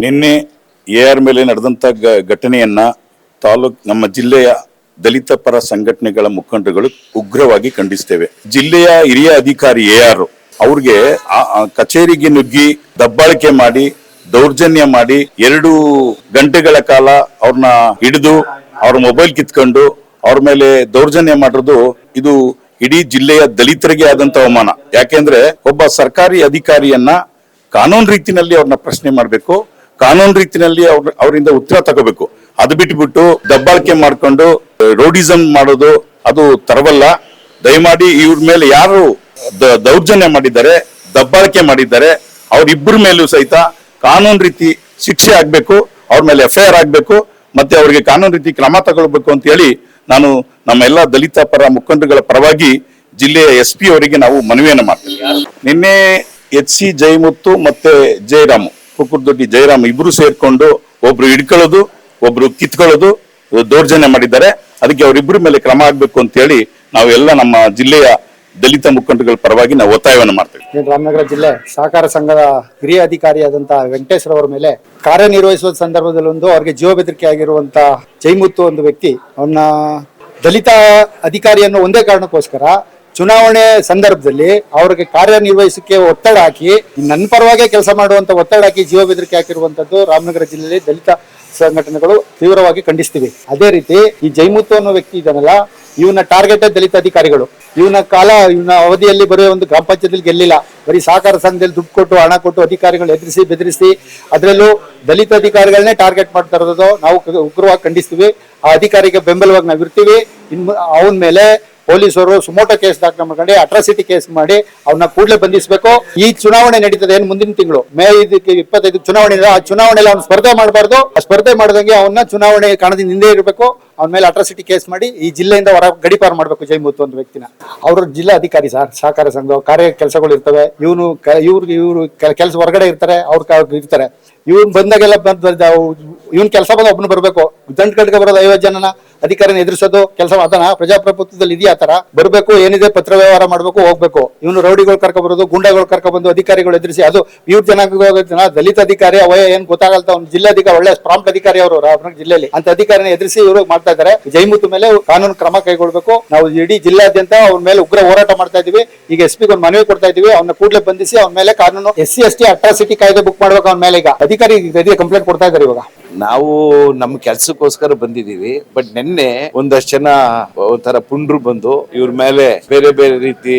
ನಿನ್ನೆ AR ಮೇಲೆ ನಡೆದಂತ ಘಟನೆಯನ್ನ ನಮ್ಮ ಜಿಲ್ಲೆಯ ದಲಿತ ಪರ ಸಂಘಟನೆಗಳ ಮುಖಂಡರುಗಳು ಉಗ್ರವಾಗಿ ಖಂಡಿಸ್ತೇವೆ. ಜಿಲ್ಲೆಯ ಹಿರಿಯ ಅಧಿಕಾರಿ AR ಅವ್ರಿಗೆ ಕಚೇರಿಗೆ ನುಗ್ಗಿ ದಬ್ಬಾಳಿಕೆ ಮಾಡಿ ದೌರ್ಜನ್ಯ ಮಾಡಿ 2 ಗಂಟೆಗಳ ಕಾಲ ಅವ್ರನ್ನ ಹಿಡಿದು ಅವ್ರ ಮೊಬೈಲ್ ಕಿತ್ಕೊಂಡು ಅವ್ರ ಮೇಲೆ ದೌರ್ಜನ್ಯ ಮಾಡಿರೋದು ಇದು ಇಡೀ ಜಿಲ್ಲೆಯ ದಲಿತರಿಗೆ ಆದಂತ ಅವಮಾನ. ಯಾಕೆಂದ್ರೆ ಒಬ್ಬ ಸರ್ಕಾರಿ ಅಧಿಕಾರಿಯನ್ನ ಕಾನೂನು ರೀತಿನಲ್ಲಿ ಅವ್ರನ್ನ ಪ್ರಶ್ನೆ ಮಾಡ್ಬೇಕು, ಕಾನೂನು ರೀತಿನಲ್ಲಿ ಅವರಿಂದ ಉತ್ತರ ತಗೋಬೇಕು. ಅದು ಬಿಟ್ಬಿಟ್ಟು ದಬ್ಬಾಳಿಕೆ ಮಾಡ್ಕೊಂಡು ರೋಡಿಸಂ ಮಾಡೋದು ಅದು ತರವಲ್ಲ. ದಯಮಾಡಿ ಇವ್ರ ಮೇಲೆ ಯಾರು ದೌರ್ಜನ್ಯ ಮಾಡಿದ್ದಾರೆ, ದಬ್ಬಾಳಿಕೆ ಮಾಡಿದ್ದಾರೆ, ಅವ್ರಿಬ್ಬರ ಮೇಲೂ ಸಹಿತ ಕಾನೂನು ರೀತಿ ಶಿಕ್ಷೆ ಆಗ್ಬೇಕು, ಅವ್ರ ಮೇಲೆ FIR ಆಗ್ಬೇಕು, ಮತ್ತೆ ಅವ್ರಿಗೆ ಕಾನೂನು ರೀತಿ ಕ್ರಮ ತಗೊಳ್ಬೇಕು ಅಂತ ಹೇಳಿ ನಾನು ನಮ್ಮ ಎಲ್ಲಾ ದಲಿತ ಪರ ಮುಖಂಡರುಗಳ ಪರವಾಗಿ ಜಿಲ್ಲೆಯ SP ಅವರಿಗೆ ನಾವು ಮನವಿಯನ್ನು ಮಾಡ್ತೀವಿ. ನಿನ್ನೆ HC ಜಯಮುತ್ತು ಮತ್ತೆ ಜಯರಾಮ್, ಕುಕ್ಕುರ್ದೊಡ್ಡಿ ಜಯರಾಮ್ ಇಬ್ರು ಸೇರ್ಕೊಂಡು ಒಬ್ರು ಹಿಡ್ಕೊಳ್ಳೋದು, ಒಬ್ರು ಕಿತ್ಕೊಳ್ಳೋದು, ದೌರ್ಜನ್ಯ ಮಾಡಿದ್ದಾರೆ. ಅದಕ್ಕೆ ಅವರಿಬ್ಬರ ಮೇಲೆ ಕ್ರಮ ಆಗ್ಬೇಕು ಅಂತ ಹೇಳಿ ನಾವು ಎಲ್ಲ ನಮ್ಮ ಜಿಲ್ಲೆಯ ದಲಿತ ಮುಖಂಡರುಗಳ ಪರವಾಗಿ ನಾವು ಒತ್ತಾಯವನ್ನು ಮಾಡ್ತೇವೆ. ರಾಮನಗರ ಜಿಲ್ಲೆ ಸಹಕಾರ ಸಂಘದ ಹಿರಿಯ ಅಧಿಕಾರಿಯಾದಂತಹ ವೆಂಕಟೇಶ್ವರ ಅವರ ಮೇಲೆ ಕಾರ್ಯನಿರ್ವಹಿಸುವ ಸಂದರ್ಭದಲ್ಲಿ ಅವ್ರಿಗೆ ಜೀವ ಬೆದರಿಕೆ ಆಗಿರುವಂತ ಜಯಮುತ್ತು ಒಂದು ವ್ಯಕ್ತಿ ಅವನ್ನ ದಲಿತ ಅಧಿಕಾರಿಯನ್ನು ಒಂದೇ ಕಾರಣಕ್ಕೋಸ್ಕರ ಚುನಾವಣೆ ಸಂದರ್ಭದಲ್ಲಿ ಅವ್ರಿಗೆ ಕಾರ್ಯನಿರ್ವಹಿಸಕ್ಕೆ ಒತ್ತಡ ಹಾಕಿ ನನ್ನ ಪರವಾಗಿ ಕೆಲಸ ಮಾಡುವಂತ ಒತ್ತಡ ಹಾಕಿ ಜೀವ ಬೆದರಿಕೆ ಹಾಕಿರುವಂತದ್ದು ರಾಮನಗರ ಜಿಲ್ಲೆಯಲ್ಲಿ ದಲಿತ ಸಂಘಟನೆಗಳು ತೀವ್ರವಾಗಿ ಖಂಡಿಸ್ತೀವಿ. ಅದೇ ರೀತಿ ಈ ಜಯಮುತ್ತು ಅನ್ನೋ ವ್ಯಕ್ತಿ ಇದನ್ನಲ್ಲ, ಇವನ ಟಾರ್ಗೆಟೆಡ್ ದಲಿತ ಅಧಿಕಾರಿಗಳು. ಇವನ ಅವಧಿಯಲ್ಲಿ ಬರೋ ಒಂದು ಗ್ರಾಮ ಪಂಚಾಯತ್ ಗೆಲ್ಲಿಲ್ಲ, ಬರೀ ಸಹಕಾರ ಸಂಘದಲ್ಲಿ ದುಡ್ಡು ಕೊಟ್ಟು ಹಣ ಕೊಟ್ಟು ಅಧಿಕಾರಿಗಳು ಎದುರಿಸಿ ಬೆದರಿಸಿ ಅದರಲ್ಲೂ ದಲಿತ ಅಧಿಕಾರಿಗಳನ್ನೇ ಟಾರ್ಗೆಟ್ ಮಾಡ್ತಾ ಇರೋದು ನಾವು ಉಗ್ರವಾಗಿ ಖಂಡಿಸ್ತೀವಿ. ಆ ಅಧಿಕಾರಿಗೆ ಬೆಂಬಲವಾಗಿ ನಾವು ಇರ್ತೀವಿ. ಅವನ ಮೇಲೆ ಪೊಲೀಸರು ಸುಮೋಟೋ ಕೇಸ್ ದಾಖಲೆ ಮಾಡ್ಕೊಂಡು ಅಟ್ರಾಸಿಟಿ ಕೇಸ್ ಮಾಡಿ ಅವನ್ನ ಕೂಡಲೇ ಬಂಧಿಸಬೇಕು. ಈ ಚುನಾವಣೆ ನಡೀತದೆ ಏನು ಮುಂದಿನ ತಿಂಗಳು ಮೇ 25 ಚುನಾವಣೆ ಇದೆ. ಆ ಚುನಾವಣೆಯಲ್ಲಿ ಅವ್ನು ಸ್ಪರ್ಧೆ ಮಾಡಬಾರ್ದು. ಆ ಸ್ಪರ್ಧೆ ಮಾಡಿದಂಗೆ ಅವನ್ನ ಚುನಾವಣೆ ಕಾರಣದಿಂದ ಹಿಂದೆ ಇರಬೇಕು. ಅವನ ಮೇಲೆ ಅಟ್ರಾಸಿಟಿ ಕೇಸ್ ಮಾಡಿ ಈ ಜಿಲ್ಲೆಯಿಂದ ಹೊರ ಗಡಿಪಾರು ಮಾಡಬೇಕು ಜಯಮುತ್ತು ಒಂದು ವ್ಯಕ್ತಿನ. ಅವರು ಜಿಲ್ಲಾ ಅಧಿಕಾರಿ ಸರ್, ಸಹಕಾರ ಸಂಘ ಕಾರ್ಯ ಕೆಲಸಗಳು ಇರ್ತವೆ. ಇವ್ರು ಕೆಲಸ ಹೊರಗಡೆ ಇರ್ತಾರೆ, ಅವ್ರು ಇರ್ತಾರೆ. ಇವ್ನು ಬಂದಾಗೆಲ್ಲ ಇವನ್ ಕೆಲಸ ಬಂದ ಒಬ್ಬನು ಬರ್ಬೇಕು. ದಂಡ ಕಟ್ಗೆ ಬರೋದು 50 ಜನನ ಅಧಿಕಾರಿನ ಎದುರಿಸೋದು ಕೆಲಸ ಅದನ್ನ ಪ್ರಜಾಪ್ರಭುತ್ವದಲ್ಲಿ ಇದೆಯಾ ತರ ಬರ್ಬೇಕು, ಏನಿದೆ ಪತ್ರ ವ್ಯವಹಾರ ಮಾಡ್ಬೇಕು, ಹೋಗ್ಬೇಕು. ಇವನು ರೌಡಿಗಳು ಕರ್ಕೊ ಬರೋದು, ಗುಂಡಾಗಳು ಕರ್ಕೊ ಬಂದು ಅಧಿಕಾರಿಗಳು ಎದುರಿಸಿ ಅದು ಇವ್ರ ಜನ ದಲಿತ ಅಧಿಕಾರಿ ಅವಯ ಏನ್ ಗೊತ್ತಾಗಲ್ತ ಅವ್ನು ಜಿಲ್ಲಾಧಿಕಾರಿ ಒಳ್ಳೆ ಪ್ರಾಂಪ್ಟ್ ಅಧಿಕಾರಿ ಅವರು ರಾಮನಗರ ಜಿಲ್ಲೆಯಲ್ಲಿ ಅಂತ ಅಧಿಕಾರಿನ ಎದುರಿಸಿ ಇವರು ಮಾಡ್ತಾ ಇದ್ದಾರೆ. ಜಯಮುತ್ತು ಮೇಲೆ ಕಾನೂನು ಕ್ರಮ ಕೈಗೊಳ್ಬೇಕು. ನಾವು ಇಡೀ ಜಿಲ್ಲಾದ್ಯಂತ ಅವ್ನ ಮೇಲೆ ಉಗ್ರ ಹೋರಾಟ ಮಾಡ್ತಾ ಇದೀವಿ. ಈಗ SP ಗೆ ಒಂದು ಮನವಿ ಕೊಡ್ತಾ ಇದೀವಿ, ಅವನ್ನ ಕೂಡಲೇ ಬಂಧಿಸಿ ಅವನ ಮೇಲೆ ಕಾನೂನು SC ST ಅಟ್ರಾಸಿಟಿ ಕಾಯ್ದೆ ಬುಕ್ ಮಾಡ್ಬೇಕು. ಅವನ ಮೇಲೆ ಈಗ ಅಧಿಕಾರಿ ಕಂಪ್ಲೇಂಟ್ ಕೊಡ್ತಾ ಇದ್ದಾರೆ. ಇವಾಗ ನಾವು ನಮ್ಮ ಕೆಲ್ಸಕ್ಕೋಸ್ಕರ ಬಂದಿದೀವಿ. ಬಟ್ ನಿನ್ನೆ ಒಂದಷ್ಟು ಜನ ಒಂಥರ ಪುಂಡ್ರು ಬಂದು ಇವ್ರ ಮೇಲೆ ಬೇರೆ ಬೇರೆ ರೀತಿ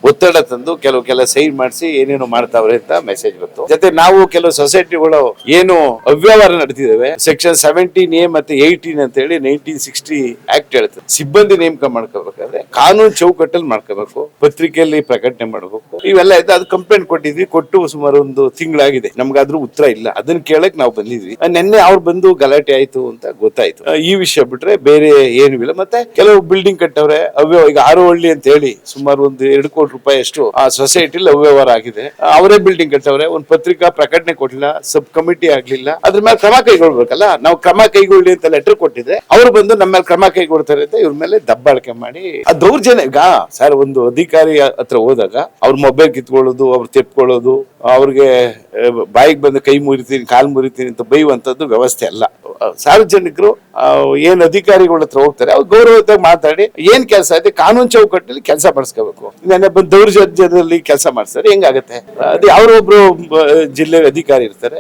ಒತ್ತಡ ತಂದು ಕೆಲವು ಸೈನ್ ಮಾಡಿಸಿ ಏನೇನು ಮಾಡ್ತಾವ್ರೆ ಅಂತ ಮೆಸೇಜ್ ಬಂತು. ಜೊತೆ ನಾವು ಕೆಲವು ಸೊಸೈಟಿಗಳು ಏನು ಅವ್ಯವಹಾರ ನಡೆದಿದ್ದೇವೆ, ಸೆಕ್ಷನ್ 17A ಮತ್ತೆ 18 ಅಂತ ಹೇಳಿ 1960 ಆಕ್ಟ್ ಹೇಳ್ತದೆ. ಸಿಬ್ಬಂದಿ ನೇಮಕ ಮಾಡ್ಕೋಬೇಕಾದ್ರೆ ಕಾನೂನು ಚೌಕಟ್ಟಲ್ಲಿ ಮಾಡ್ಕೋಬೇಕು, ಪತ್ರಿಕೆಯಲ್ಲಿ ಪ್ರಕಟಣೆ ಮಾಡಬೇಕು. ಇವೆಲ್ಲ ಇದೆ. ಅದು ಕಂಪ್ಲೇಂಟ್ ಕೊಟ್ಟು ಸುಮಾರು ಒಂದು ತಿಂಗಳಾಗಿದೆ. ನಮ್ಗಾದ್ರೂ ಉತ್ತರ ಇಲ್ಲ. ಅದನ್ನ ಕೇಳಕ್ ನಾವು ಬಂದಿದ್ವಿ. ನಿನ್ನೆ ಅವ್ರು ಬಂದು ಗಲಾಟೆ ಆಯ್ತು ಅಂತ ಗೊತ್ತಾಯ್ತು. ಈ ವಿಷಯ ಬಿಟ್ರೆ ಬೇರೆ ಏನು ಇಲ್ಲ. ಮತ್ತೆ ಕೆಲವು ಬಿಲ್ಡಿಂಗ್ ಕಟ್ಟವ್ರೆ ಈಗ ಆರೋಹಳ್ಳಿ ಅಂತ ಹೇಳಿ ಸುಮಾರು ಒಂದು 2 ಕೋಟಿ ರೂಪಾಯಿ ಅಷ್ಟು ಆ ಸೊಸೈಟಿಲಿ ಅವ್ಯವಹಾರ ಆಗಿದೆ. ಅವರೇ ಬಿಲ್ಡಿಂಗ್ ಕಟ್ಟವ್ರೆ, ಒಂದು ಪತ್ರಿಕಾ ಪ್ರಕಟಣೆ ಕೊಟ್ಟಿಲ್ಲ, ಸಬ್ ಕಮಿಟಿ ಆಗ್ಲಿಲ್ಲ. ಅದ್ರ ಮೇಲೆ ಕ್ರಮ ಕೈಗೊಳ್ಬೇಕಲ್ಲ. ನಾವು ಕ್ರಮ ಕೈಗೊಳ್ಳಿ ಅಂತ ಲೆಟರ್ ಕೊಟ್ಟಿದ್ರೆ ಅವರು ಬಂದು ನಮ್ಮ ಮೇಲೆ ಕ್ರಮ ಕೈಗೊಳ್ತಾರೆ ಅಂತ ಇವ್ರ ಮೇಲೆ ದಬ್ಬಾಳಿಕೆ ಮಾಡಿ ಆ ದೌರ್ಜನ್ಯ. ಈಗ ಸರ್, ಒಂದು ಅಧಿಕಾರಿ ಹತ್ರ ಹೋದಾಗ ಅವ್ರ ಮೊಬೈಲ್ ಕಿತ್ಕೊಳ್ಳೋದು, ಅವ್ರು ತೆಪ್ಕೊಳ್ಳೋದು, ಅವ್ರಿಗೆ ಬಾಯಿಗೆ ಬಂದ ಕೈ ಮುರಿತೀನಿ ಕಾಲು ಮುರಿತೀನಿ ಅಂತ ಬೈಯುವಂತದ್ದು ವ್ಯವಸ್ಥೆ ಅಲ್ಲ. ಸಾರ್ವಜನಿಕರು ಏನ್ ಅಧಿಕಾರಿಗಳ ಹತ್ರ ಹೋಗ್ತಾರೆ ಅವ್ರು ಗೌರವದಾಗ ಮಾತಾಡಿ ಏನ್ ಕೆಲಸ ಇದೆ ಕಾನೂನು ಚೌಕಟ್ಟಲ್ಲಿ ಕೆಲಸ ಮಾಡಿಸ್ಕೋಬೇಕು. ನೆನ್ನೆ ಬಂದು ದೌರ್ಜನ್ಯದಲ್ಲಿ ಕೆಲಸ ಮಾಡಿಸ್ತಾರೆ, ಹೆಂಗಾಗತ್ತೆ? ಅದೇ ಅವರೊಬ್ರು ಜಿಲ್ಲೆ ಅಧಿಕಾರಿ ಇರ್ತಾರೆ,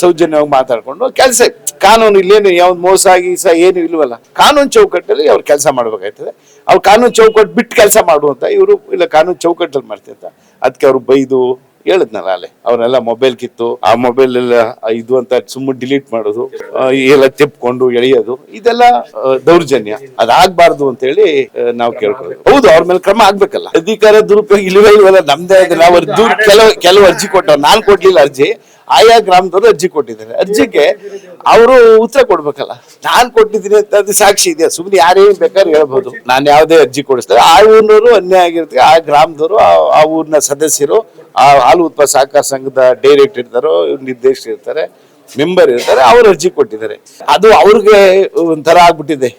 ಸೌಜನ್ಯವಾಗಿ ಮಾತಾಡ್ಕೊಂಡು ಕೆಲಸ ಕಾನೂನು ಇಲ್ಲೇನು ಯಾವ ಮೋಸ ಗೀಸ ಏನು ಇಲ್ವಲ್ಲ. ಕಾನೂನು ಚೌಕಟ್ಟಲ್ಲಿ ಅವ್ರು ಕೆಲಸ ಮಾಡ್ಬೇಕಾಗ್ತದೆ. ಅವ್ರು ಕಾನೂನು ಚೌಕಟ್ಟು ಬಿಟ್ಟು ಕೆಲಸ ಮಾಡುವಂತ ಇವರು ಇಲ್ಲ, ಕಾನೂನು ಚೌಕಟ್ಟಲ್ಲಿ ಮಾಡ್ತಿರ್ತ. ಅದಕ್ಕೆ ಅವ್ರು ಬೈದು ಹೇಳಿದ್ನಲ್ಲ ಅಲ್ಲೇ ಅವ್ರೆಲ್ಲ ಮೊಬೈಲ್ ಕಿತ್ತು ಆ ಮೊಬೈಲ್ ಎಲ್ಲ ಇದು ಅಂತ ಸುಮ್ಮನೆ ಡಿಲೀಟ್ ಮಾಡೋದು, ಎಲ್ಲ ತೆಪ್ಕೊಂಡು ಎಳೆಯೋದು, ಇದೆಲ್ಲ ದೌರ್ಜನ್ಯ. ಅದಾಗಬಾರ್ದು ಅಂತ ಹೇಳಿ ನಾವು ಕೇಳ್ಕೊಳ್ಳೋದು. ಹೌದು, ಅವ್ರ ಮೇಲೆ ಕ್ರಮ ಆಗ್ಬೇಕಲ್ಲ. ಅಧಿಕಾರ ದುರುಪಯೋಗ ಇಲ್ವಲ್ಲ, ನಮ್ದೇ ನಾವು ಕೆಲವು ಅರ್ಜಿ ಕೊಟ್ಟವ್, ನಾನ್ ಕೊಡ್ಲಿಲ್ಲ ಅರ್ಜಿ, ಆಯಾ ಗ್ರಾಮದವರು ಅರ್ಜಿ ಕೊಟ್ಟಿದ್ದಾರೆ. ಅರ್ಜಿಗೆ ಅವರು ಉತ್ತರ ಕೊಡ್ಬೇಕಲ್ಲ. ನಾನ್ ಕೊಟ್ಟಿದ್ದೀನಿ ಅಂತ ಅದು ಸಾಕ್ಷಿ ಇದೆ. ಸುಮ್ಮನೆ ಯಾರೇನ್ ಬೇಕಾದ್ರೆ ಹೇಳ್ಬೋದು. ನಾನು ಯಾವ್ದೇ ಅರ್ಜಿ ಕೊಡಿಸ್ತಾರೆ, ಆ ಊರಿನವರು ಅನ್ಯಾಯ ಆಗಿರ್ತಾರೆ, ಆ ಗ್ರಾಮದವರು ಆ ಊರಿನ ಸದಸ್ಯರು, ಆ ಹಾಲು ಉತ್ಪಾದಕ ಸಹಕಾರ ಸಂಘದ ಡೈರೆಕ್ಟರ್ ಇರ್ತಾರೋ, ನಿರ್ದೇಶಕರು ಇರ್ತಾರೆ, ಮೆಂಬರ್ ಇರ್ತಾರೆ, ಅವ್ರು ಅರ್ಜಿ ಕೊಟ್ಟಿದ್ದಾರೆ. ಅದು ಅವ್ರಿಗೆ ಒಂಥರ ಆಗ್ಬಿಟ್ಟಿದೆ.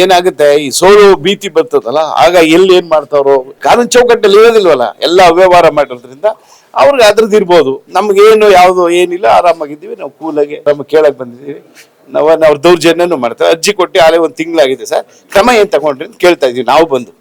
ಏನಾಗುತ್ತೆ, ಈ ಸೋಲು ಭೀತಿ ಬರ್ತದಲ್ಲ, ಆಗ ಎಲ್ಲಿ ಏನ್ ಮಾಡ್ತಾರೋ ಕಾನೂನು ಚೌಕಟ್ಟಲ್ಲಿ ಇರೋದಿಲ್ವಲ್ಲ, ಎಲ್ಲ ಅವ್ಯವಹಾರ ಮಾಡಿರೋದ್ರಿಂದ ಅವ್ರಿಗೆ ಅದ್ರದ್ದು ಇರ್ಬೋದು. ನಮ್ಗೇನು ಯಾವ್ದು ಏನಿಲ್ಲ, ಆರಾಮಾಗಿದ್ದೀವಿ, ನಾವು ಕೂಲಾಗಿ ಆರಾಮಾಗಿ ಕೇಳಕ್ ಬಂದಿದ್ದೀವಿ. ಅವ್ರ ದೌರ್ಜನ್ಯನೂ ಮಾಡ್ತಾರೆ. ಅರ್ಜಿ ಕೊಟ್ಟು ಆಲೇ 1 ತಿಂಗಳಾಗಿದೆ ಸರ್, ಕ್ರಮ ಏನ್ ತಗೊಂಡ್ರಿ ಅಂತ ಕೇಳ್ತಾ ಇದೀವಿ ನಾವು ಬಂದು.